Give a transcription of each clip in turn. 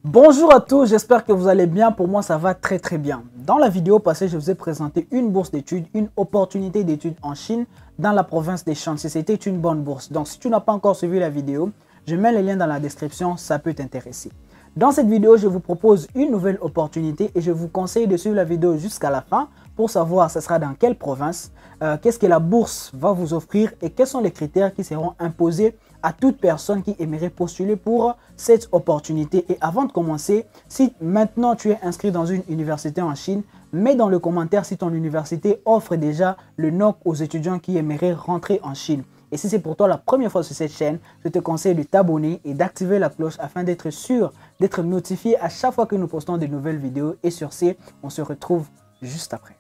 Bonjour à tous, j'espère que vous allez bien. Pour moi, ça va très bien. Dans la vidéo passée, je vous ai présenté une bourse d'études, une opportunité d'études en Chine dans la province des Shanxi. C'était une bonne bourse. Donc, si tu n'as pas encore suivi la vidéo, je mets le lien dans la description, ça peut t'intéresser. Dans cette vidéo, je vous propose une nouvelle opportunité et je vous conseille de suivre la vidéo jusqu'à la fin pour savoir ce sera dans quelle province, qu'est-ce que la bourse va vous offrir et quels sont les critères qui seront imposés à toute personne qui aimerait postuler pour cette opportunité. Et avant de commencer, si maintenant tu es inscrit dans une université en Chine, mets dans le commentaire si ton université offre déjà le NOC aux étudiants qui aimeraient rentrer en Chine. Et si c'est pour toi la première fois sur cette chaîne, je te conseille de t'abonner et d'activer la cloche afin d'être sûr d'être notifié à chaque fois que nous postons de nouvelles vidéos. Et sur ce, on se retrouve juste après.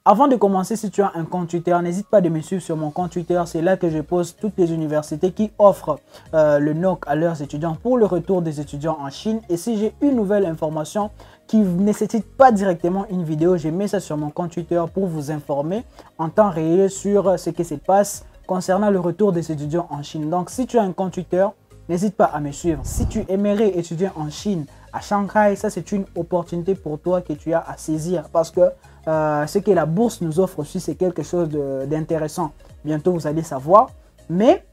Avant de commencer, si tu as un compte Twitter, n'hésite pas de me suivre sur mon compte Twitter. C'est là que je poste toutes les universités qui offrent le NOC à leurs étudiants pour le retour des étudiants en Chine. Et si j'ai une nouvelle information qui ne nécessite pas directement une vidéo, je mets ça sur mon compte Twitter pour vous informer en temps réel sur ce qui se passe concernant le retour des étudiants en Chine. Donc, si tu as un compte Twitter, n'hésite pas à me suivre. Si tu aimerais étudier en Chine, à Shanghai, ça c'est une opportunité pour toi que tu as à saisir parce que ce que la bourse nous offre aussi, c'est quelque chose d'intéressant. Bientôt, vous allez savoir. Mais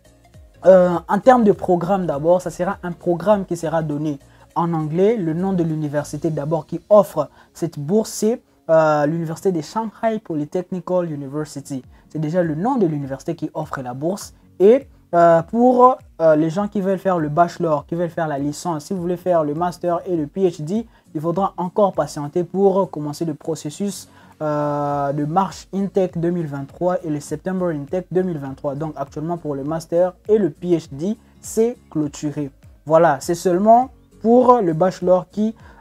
en termes de programme d'abord, ça sera un programme qui sera donné en anglais. Le nom de l'université d'abord qui offre cette bourse, c'est l'université de Shanghai Polytechnical University. C'est déjà le nom de l'université qui offre la bourse. Et pour les gens qui veulent faire le bachelor, qui veulent faire la licence, si vous voulez faire le master et le PhD, il faudra encore patienter pour commencer le processus de March Intake 2023 et le September Intake 2023. Donc actuellement pour le master et le PhD, c'est clôturé. Voilà, c'est seulement pour le bachelor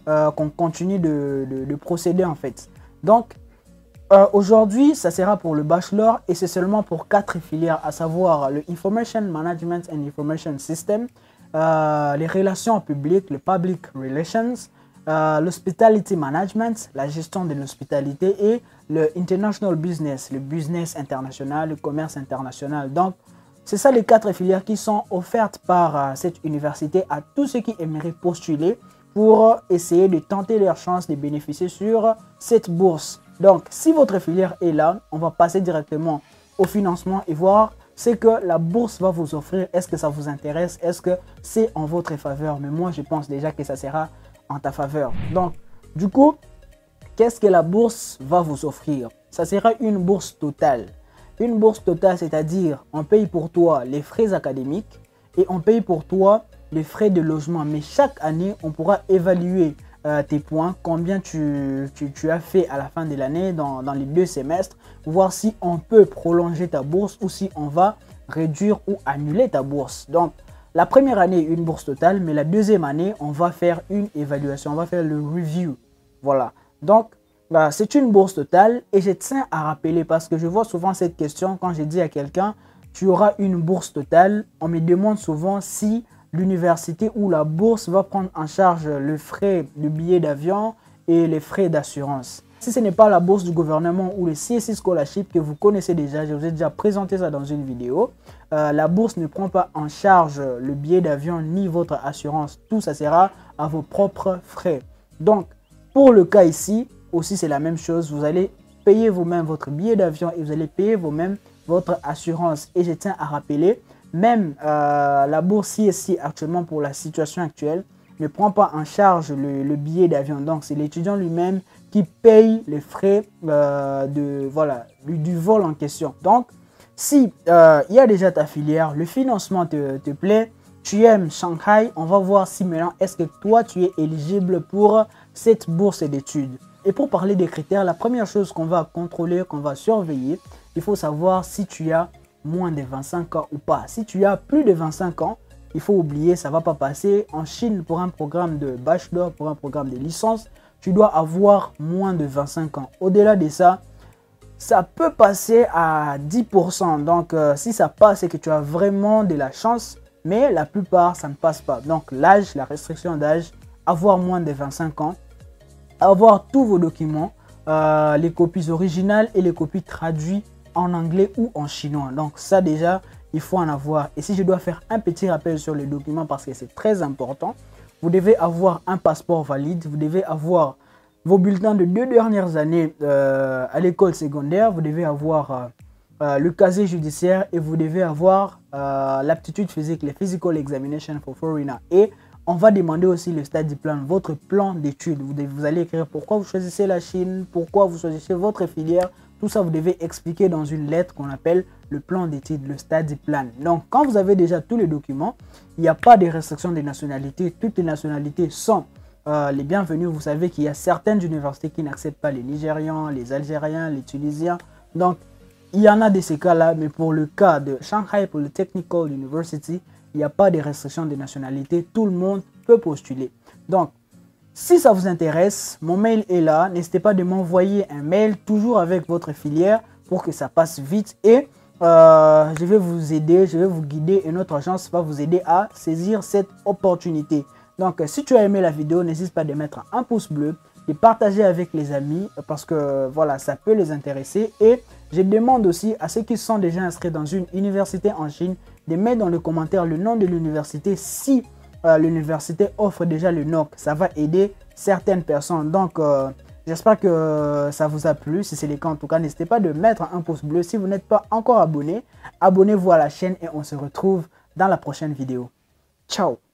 qu'on continue de procéder en fait. Donc aujourd'hui, ça sera pour le bachelor et c'est seulement pour 4 filières, à savoir le Information Management and Information System, les relations publiques, le Public Relations, l'Hospitality Management, la gestion de l'hospitalité et le International Business, le business international, le commerce international. Donc, c'est ça les 4 filières qui sont offertes par cette université à tous ceux qui aimeraient postuler pour essayer de tenter leur chance de bénéficier sur cette bourse. Donc, si votre filière est là, on va passer directement au financement et voir ce que la bourse va vous offrir. Est-ce que ça vous intéresse? Est-ce que c'est en votre faveur? Mais moi, je pense déjà que ça sera en ta faveur. Donc, du coup, qu'est-ce que la bourse va vous offrir? Ça sera une bourse totale. Une bourse totale, c'est-à-dire on paye pour toi les frais académiques et on paye pour toi les frais de logement. Mais chaque année, on pourra évaluer tes points, combien tu as fait à la fin de l'année dans les 2 semestres, voir si on peut prolonger ta bourse ou si on va réduire ou annuler ta bourse. Donc, la première année, une bourse totale, mais la deuxième année, on va faire une évaluation, on va faire le review. Voilà. Donc, c'est une bourse totale et je tiens à rappeler parce que je vois souvent cette question quand je dis à quelqu'un, tu auras une bourse totale. On me demande souvent si l'université ou la bourse va prendre en charge le frais du billet d'avion et les frais d'assurance. Si ce n'est pas la bourse du gouvernement ou le CSC Scholarship que vous connaissez déjà, je vous ai déjà présenté ça dans une vidéo, la bourse ne prend pas en charge le billet d'avion ni votre assurance. Tout ça sera à vos propres frais. Donc, pour le cas ici, aussi c'est la même chose. Vous allez payer vous-même votre billet d'avion et vous allez payer vous-même votre assurance. Et je tiens à rappeler, même la bourse CSC actuellement pour la situation actuelle ne prend pas en charge le billet d'avion. Donc, c'est l'étudiant lui-même qui paye les frais du vol en question. Donc, si il y a déjà ta filière, le financement te plaît, tu aimes Shanghai, on va voir si maintenant est-ce que toi tu es éligible pour cette bourse d'études. Et pour parler des critères, la première chose qu'on va contrôler, qu'on va surveiller, il faut savoir si tu as moins de 25 ans ou pas. Si tu as plus de 25 ans, il faut oublier, ça ne va pas passer. En Chine, pour un programme de bachelor, pour un programme de licence, tu dois avoir moins de 25 ans. Au-delà de ça, ça peut passer à 10%. Donc, si ça passe, c'est que tu as vraiment de la chance. Mais la plupart, ça ne passe pas. Donc, l'âge, la restriction d'âge, avoir moins de 25 ans, avoir tous vos documents, les copies originales et les copies traduites en anglais ou en chinois. Donc ça déjà, il faut en avoir. Et si je dois faire un petit rappel sur les documents parce que c'est très important, vous devez avoir un passeport valide, vous devez avoir vos bulletins de 2 dernières années à l'école secondaire, vous devez avoir le casier judiciaire et vous devez avoir l'aptitude physique, les Physical Examination for Foreigner. Et on va demander aussi le study plan, votre plan d'études. Vous allez écrire pourquoi vous choisissez la Chine, pourquoi vous choisissez votre filière. Tout ça, vous devez expliquer dans une lettre qu'on appelle le plan d'études, le study plan. Donc, quand vous avez déjà tous les documents, il n'y a pas de restriction des nationalités. Toutes les nationalités sont les bienvenues. Vous savez qu'il y a certaines universités qui n'acceptent pas les Nigérians, les Algériens, les Tunisiens. Donc, il y en a de ces cas-là, mais pour le cas de Shanghai Polytechnical University, il n'y a pas de restriction des nationalités. Tout le monde peut postuler. Donc, si ça vous intéresse, mon mail est là. N'hésitez pas de m'envoyer un mail, toujours avec votre filière, pour que ça passe vite. Et je vais vous aider, je vais vous guider et notre agence va vous aider à saisir cette opportunité. Donc, si tu as aimé la vidéo, n'hésite pas de mettre un pouce bleu, de partager avec les amis parce que voilà, ça peut les intéresser. Et je demande aussi à ceux qui sont déjà inscrits dans une université en Chine de mettre dans le commentaire le nom de l'université si l'université offre déjà le NOC. Ça va aider certaines personnes. Donc, j'espère que ça vous a plu. Si c'est le cas, en tout cas, n'hésitez pas de mettre un pouce bleu. Si vous n'êtes pas encore abonné, abonnez-vous à la chaîne et on se retrouve dans la prochaine vidéo. Ciao!